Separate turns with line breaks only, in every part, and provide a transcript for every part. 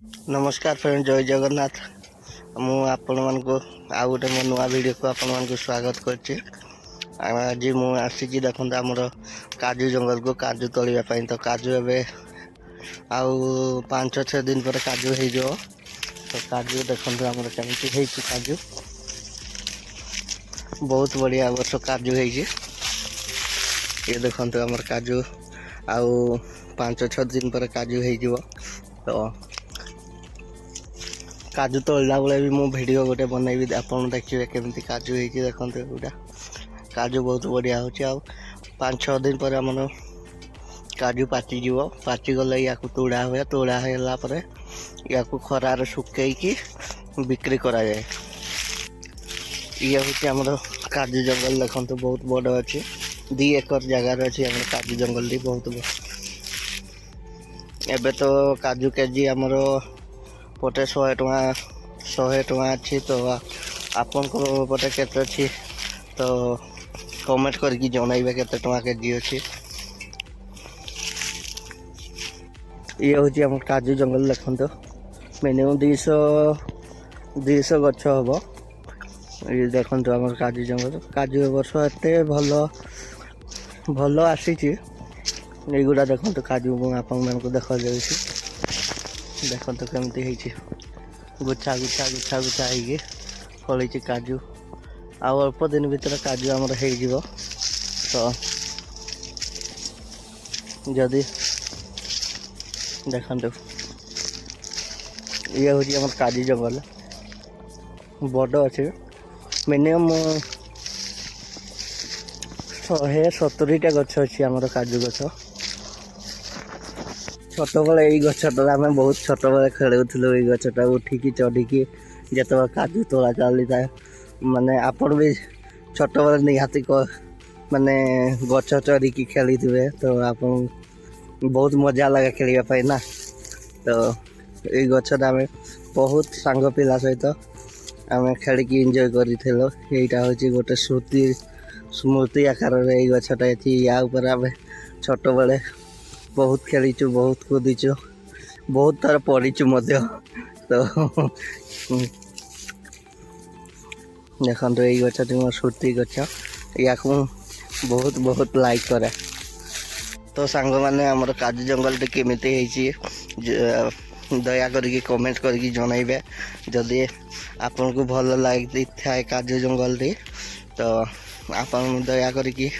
नमस्कार फ्रेंड, जय जगन्नाथ। मु आपण मानक आउ गोटे मो नुआ वीडियो को आपण मानक स्वागत करछि। आज मु आसी देखो आमर काजू जंगल को काजू तोलिया पाई। तो काजू एबे आउ 5-6 दिन पर काजू हो जो। तो काजू देखो आमर केमती है। काजू बहुत बढ़िया वर्ष काजू है। ये देखो आमर काजू आउ 5-6 दिन पर काजू हो। तो काजू तोड़ला बेले भी मु वीडियो गोटे बनैबी, आपन देखिए केमती काजू है। देखते गोटा काजू बहुत बढ़िया हो। 5-6 दिन पर आम काजू पाचिज पाचिगले या तोड़ा हुए। तोड़ा होगापर या खरार सुखई बिक्री करा जाए। ये हूँ आमर काजू जंगल देखते बहुत बड़ अच्छी 2 एकर जगार अच्छी आम काजू जंगल बहुत एबे तो काजू केजी आमर पटे 100 टଙ୍କା अच्छी। तो आपन को पटे केते अच्छी तो कमेंट करके जनइबे केते टଙ୍କା केजी अच्छी। ये हूँ आम काजू जंगल देखते मिनिमम 200 गछ हम। ये देखो आम काजू जंगल काजू वर्ष एत भल आसी। युवा देखो काजू आपण को देखा देखते केमती है। गुच्छा गुच्छा गुच्छा गुच्छा है फल काजू। आ अल्प दिन भर काजू आमर हो। तो जदि देखते ये हूँ आम काजू जंगल बड़ अच्छे मिनिमम 170टा गछ अच्छी आमर काजू गछ। छोट बेले यही गछटा आम बहुत छोट बेले खेलुलु। ये गछटा उठिकी चढ़िकी जिते काजू तोड़ा चली था माने आपण भी छोट बेले निहाती माने गछ चढ़िकी खेली थे। तो आप बहुत मजा लगे खेलवाई ना। तो ये गछटा आम बहुत सांग पिला सहित आम खेलिकी एंजॉय करूँ। यहाँ हूँ गोटे स्मृति आकार गछटा या आम छोट बेले बहुत खेलीचु, बहुत कूदीचु, बहुत थर पड़ीचु मध्य। तो देखो ये गछटी मोर स्मृति गछ या बहुत बहुत लाइक करे। तो सांग मैंने आमर काजू जंगल केमिति दया करके कमेंट करके जनइबे। जदि आपन को भल लगी थाए काजू जंगल तो आपन दया करके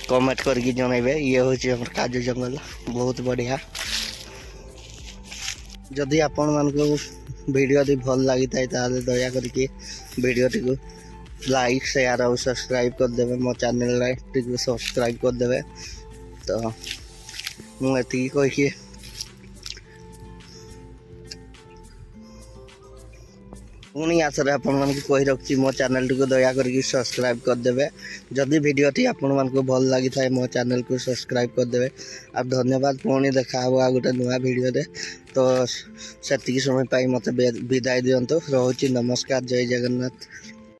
कमेंट करके जनइबे। ये हूँ हमर काजू जंगल बहुत बढ़िया। जदि आपण मान को वीडियो भल लगी था दया करके वीडियो टी लाइक शेयर और सब्सक्राइब कर देवे। मो चैनल टी सब्सक्राइब कर देवे। तो मुझे कही पुणी आसरे आपण मान को कही रखी मो चैनल टी दया करके सब्सक्राइब कर देवे। जदि वीडियो टी आपण मान को भल लगी था मो चैनल को सब्सक्राइब कर देवे। अब धन्यवाद। पुणी देखा आ गोटे नुआ वीडियो रे। तो से समय पाई मत विदाय दियंतु। रहुछि नमस्कार, जय जगन्नाथ।